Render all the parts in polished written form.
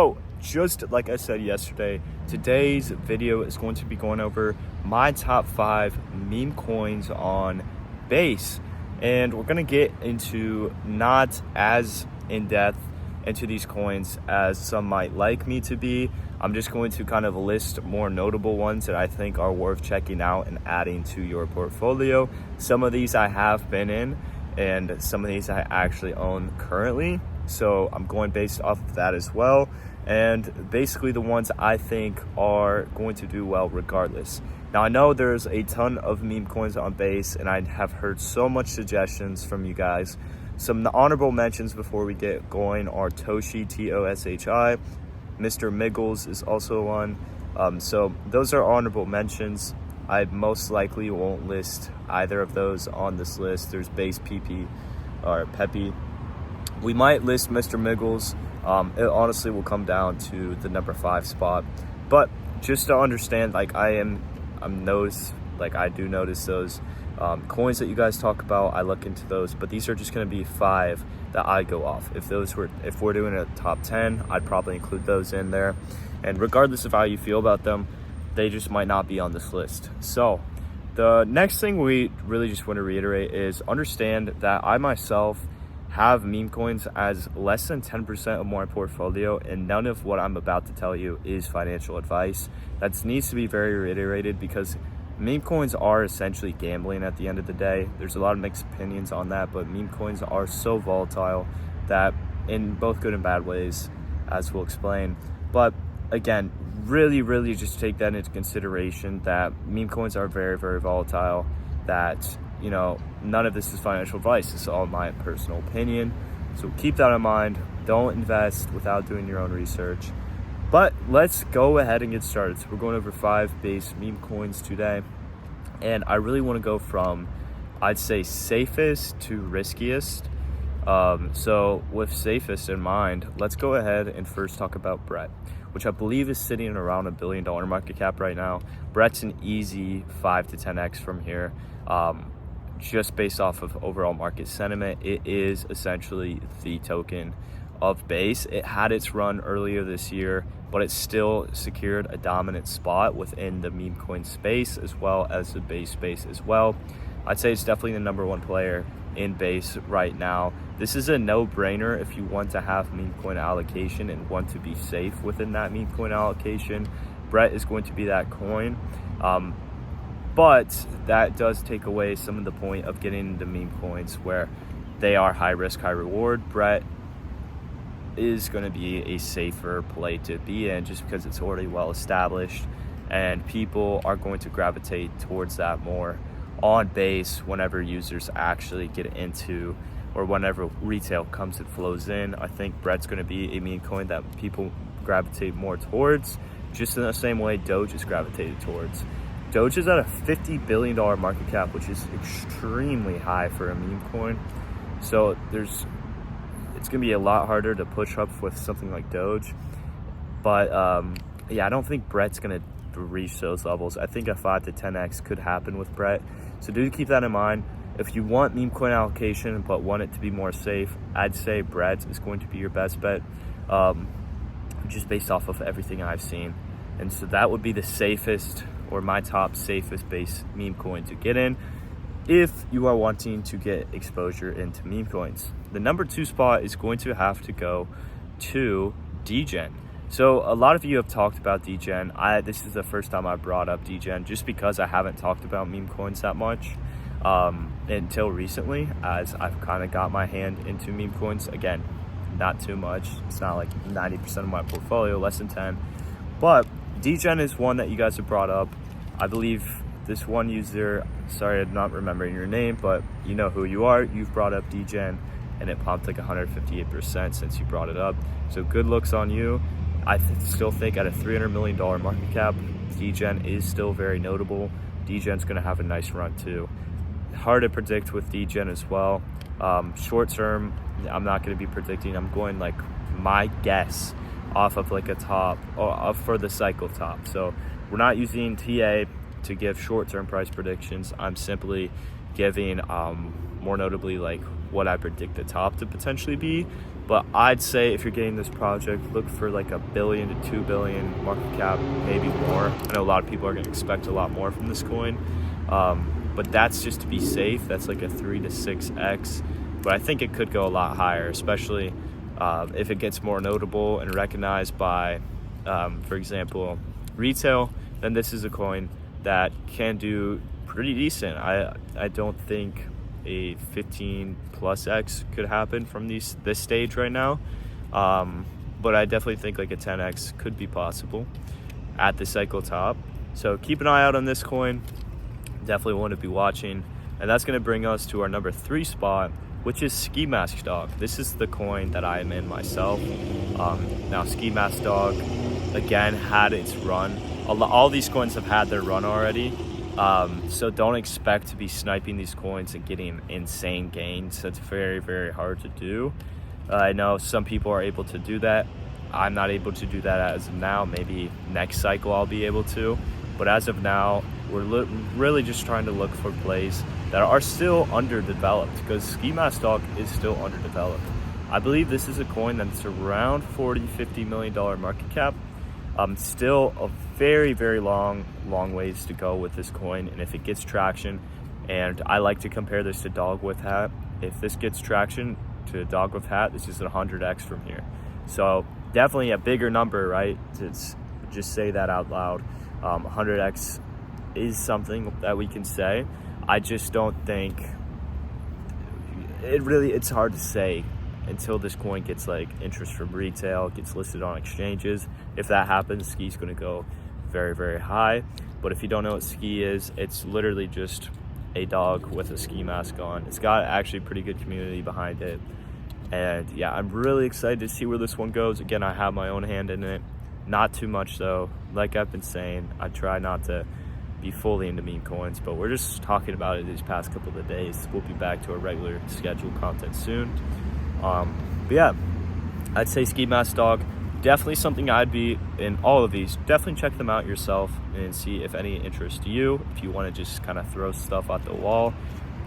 Oh, just like I said yesterday, today's video is going to be going over my top 5 meme coins on base. And we're going to get into not as in-depth into these coins as some might like me to be. I'm just going to kind of list more notable ones that I think are worth checking out and adding to your portfolio. Some of these I have been in, and some of these I actually own currently. So I'm going based off of that as well. And basically the ones I think are going to do well regardless. Now I know there's a ton of meme coins on base, and I have heard so much suggestions from you guys. Some honorable mentions before we get going are Toshi, T-O-S-H-I. Mr. Miggles is also one. So those are honorable mentions. I most likely won't list either of those on this list. There's base PP or Peppy. We might list Mr. Miggles. It honestly will come down to the number 5 spot. But just to understand, like I do notice those coins that you guys talk about. I look into those, but these are just going to be 5 that I go off. If we're doing a top 10, I'd probably include those in there. And regardless of how you feel about them, they just might not be on this list. So the next thing we really just want to reiterate is understand that I myself have meme coins as less than 10% of my portfolio, and none of what I'm about to tell you is financial advice. That needs to be very reiterated because meme coins are essentially gambling at the end of the day. There's a lot of mixed opinions on that, but meme coins are so volatile that in both good and bad ways, as we'll explain. But again, really just take that into consideration that meme coins are very, very volatile, that none of this is financial advice. It's all my personal opinion. So keep that in mind. Don't invest without doing your own research. But let's go ahead and get started. So we're going over 5 base meme coins today. And I really want to go from, I'd say, safest to riskiest. So with safest in mind, let's go ahead and first talk about Brett, which I believe is sitting around $1 billion market cap right now. Brett's an easy 5 to 10x from here. Just based off of overall market sentiment, it is essentially the token of base. It had its run earlier this year, but it still secured a dominant spot within the meme coin space as well as the base space as well. I'd say it's definitely the number 1 player in base right now. This is a no-brainer if you want to have meme coin allocation and want to be safe within that meme coin allocation. Brett is going to be that coin. But that does take away some of the point of getting into meme coins where they are high risk, high reward. Brett is going to be a safer play to be in just because it's already well established, and people are going to gravitate towards that more on base whenever users actually get into, or whenever retail comes and flows in. I think Brett's going to be a meme coin that people gravitate more towards, just in the same way Doge is gravitated towards. Doge is at a $50 billion market cap, which is extremely high for a meme coin. So it's going to be a lot harder to push up with something like Doge. But yeah, I don't think Brett's going to reach those levels. I think a 5 to 10x could happen with Brett. So do keep that in mind. If you want meme coin allocation but want it to be more safe, I'd say Brett is going to be your best bet, just based off of everything I've seen. And so that would be the safest, or my top safest base meme coin to get in if you are wanting to get exposure into meme coins. The number 2 spot is going to have to go to Degen. So a lot of you have talked about Degen. This is the first time I brought up Degen just because I haven't talked about meme coins that much until recently, as I've kind of got my hand into meme coins. Again, not too much. It's not like 90% of my portfolio, less than 10. But Degen is one that you guys have brought up. I believe this one user, sorry I'm not remembering your name, but you know who you are. You've brought up Degen, and it pumped like 158% since you brought it up. So good looks on you. I still think at a $300 million market cap, Degen is still very notable. Degen's going to have a nice run too. Hard to predict with Degen as well. Short term, I'm not going to be predicting. I'm going like my guess off of like a top, or for the cycle top. So we're not using TA to give short-term price predictions. I'm simply giving more notably like what I predict the top to potentially be But I'd say if you're getting this project, look for like $1 billion to $2 billion market cap, maybe more. I know a lot of people are going to expect a lot more from this coin, but that's just to be safe. That's like a 3 to 6x, but I think it could go a lot higher, especially if it gets more notable and recognized by, for example, retail. Then this is a coin that can do pretty decent. I don't think a 15 plus x could happen from this stage right now, but I definitely think like a 10x could be possible at the cycle top. So keep an eye out on this coin. Definitely want to be watching. And that's going to bring us to our number 3 spot, which is Skimaskdog. This is the coin that I am in myself. Now Skimaskdog again had its run. All these coins have had their run already. So don't expect to be sniping these coins and getting insane gains. That's very, very hard to do. I know some people are able to do that. I'm not able to do that as of now. Maybe next cycle I'll be able to. But as of now, we're really just trying to look for plays that are still underdeveloped, because Skimaskdog is still underdeveloped. I believe this is a coin that's around $40-50 million market cap. Still a very, very long ways to go with this coin. And if it gets traction, and I like to compare this to dog with hat, if this gets traction to dog with hat, this is 100x from here. So definitely a bigger number, right? To just say that out loud. 100x is something that we can say. I just don't think it's hard to say until this coin gets like interest from retail, gets listed on exchanges. If that happens, Ski's going to go very, very high. But if you don't know what Ski is, it's literally just a dog with a ski mask on. It's got actually pretty good community behind it. And yeah, I'm really excited to see where this one goes. Again, I have my own hand in it. Not too much though. Like I've been saying, I try not to be fully into meme coins, but we're just talking about it these past couple of days. We'll be back to our regular scheduled content soon. But yeah, I'd say Skimaskdog, definitely something I'd be in all of these. Definitely check them out yourself and see if any interest you. If you want to just kind of throw stuff at the wall,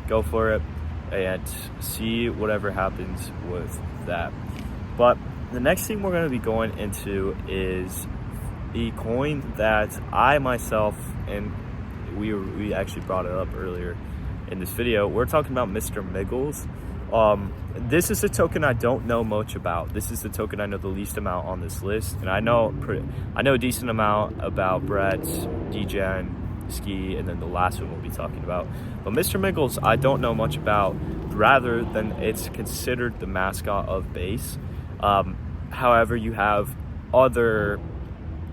go for it and see whatever happens with that. But the next thing we're going to be going into is a coin that I myself, and we actually brought it up earlier in this video. We're talking about Mr. Miggles. This is a token I don't know much about. This is the token I know the least amount on this list, and I know a decent amount about Brett, Degen, Ski, and then the last one we'll be talking about. But Mr. Miggles, I don't know much about, rather than it's considered the mascot of base. However, you have other,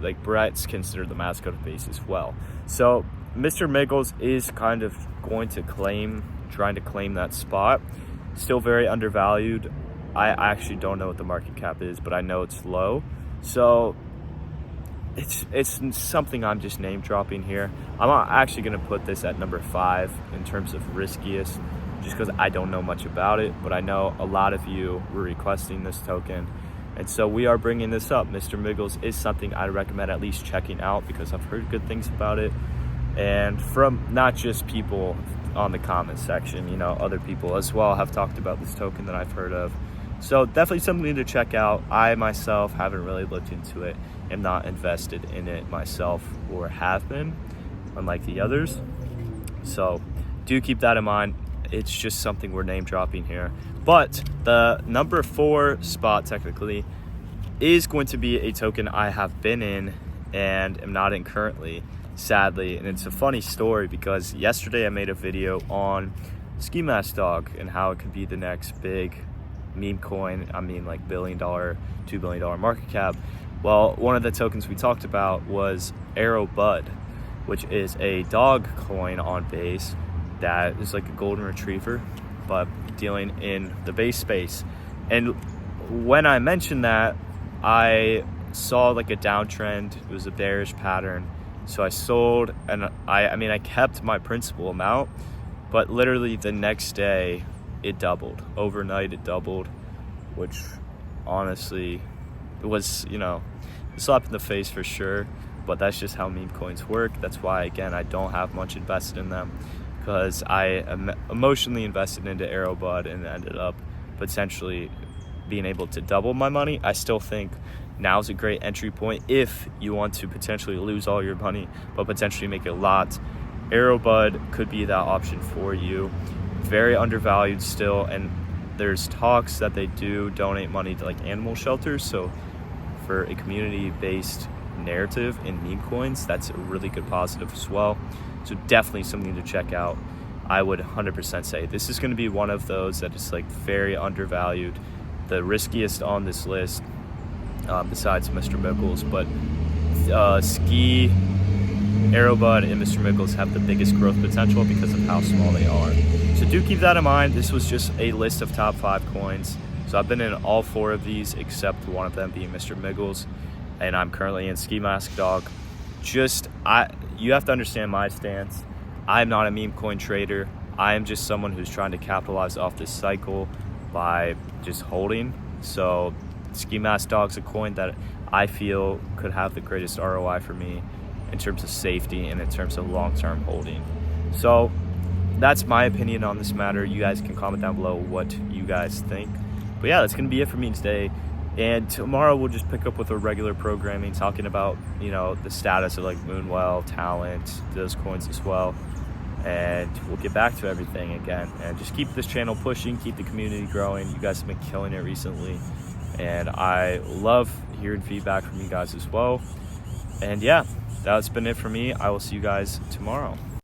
like Brett's considered the mascot of base as well. So Mr. Miggles is kind of trying to claim that spot. Still very undervalued. I actually don't know what the market cap is, but I know it's low. So it's something I'm just name dropping here. I'm actually going to put this at number 5 in terms of riskiest, just because I don't know much about it, but I know a lot of you were requesting this token. And so we are bringing this up. Mr. Miggles is something I recommend at least checking out, because I've heard good things about it. And from not just people on the comment section, other people as well have talked about this token that I've heard of. So definitely something to check out. I myself haven't really looked into it. I'm not invested in it myself, or have been, unlike the others. So do keep that in mind. It's just something we're name dropping here. But the number 4 spot technically is going to be a token I have been in and am not in currently, sadly. And it's a funny story, because yesterday I made a video on Skimaskdog and how it could be the next big meme coin. I mean, like $1 billion, $2 billion market cap. Well, one of the tokens we talked about was Aerobud, which is a dog coin on base that is like a golden retriever, but dealing in the base space. And when I mentioned that, I saw like a downtrend. It was a bearish pattern. So I sold, and I kept my principal amount, but literally the next day it doubled. Overnight it doubled, which honestly, it was, a slap in the face for sure, but that's just how meme coins work. That's why, again, I don't have much invested in them, because I am emotionally invested into Aerobud and ended up potentially being able to double my money, I still think now's a great entry point if you want to potentially lose all your money but potentially make a lot. Aerobud could be that option for you. Very undervalued still, and there's talks that they do donate money to like animal shelters, so for a community-based narrative in Memecoins, that's a really good positive as well. So definitely something to check out. I would 100% say this is going to be one of those that is like very undervalued, the riskiest on this list, besides Mr. Miggles. But Ski, Aerobud, and Mr. Miggles have the biggest growth potential because of how small they are. So do keep that in mind. This was just a list of top 5 coins. So I've been in all 4 of these except one of them being Mr. Miggles, and I'm currently in Skimaskdog. You have to understand my stance. I'm not a meme coin trader. I am just someone who's trying to capitalize off this cycle by just holding. So Skimaskdog's a coin that I feel could have the greatest ROI for me in terms of safety and in terms of long-term holding. So that's my opinion on this matter. You guys can comment down below what you guys think. But yeah, that's gonna be it for me today. And tomorrow we'll just pick up with our regular programming, talking about, you know, the status of like Moonwell, Talent, those coins as well. And we'll get back to everything again and just keep this channel pushing, keep the community growing. You guys have been killing it recently, and I love hearing feedback from you guys as well. And yeah, that's been it for me. I will see you guys tomorrow.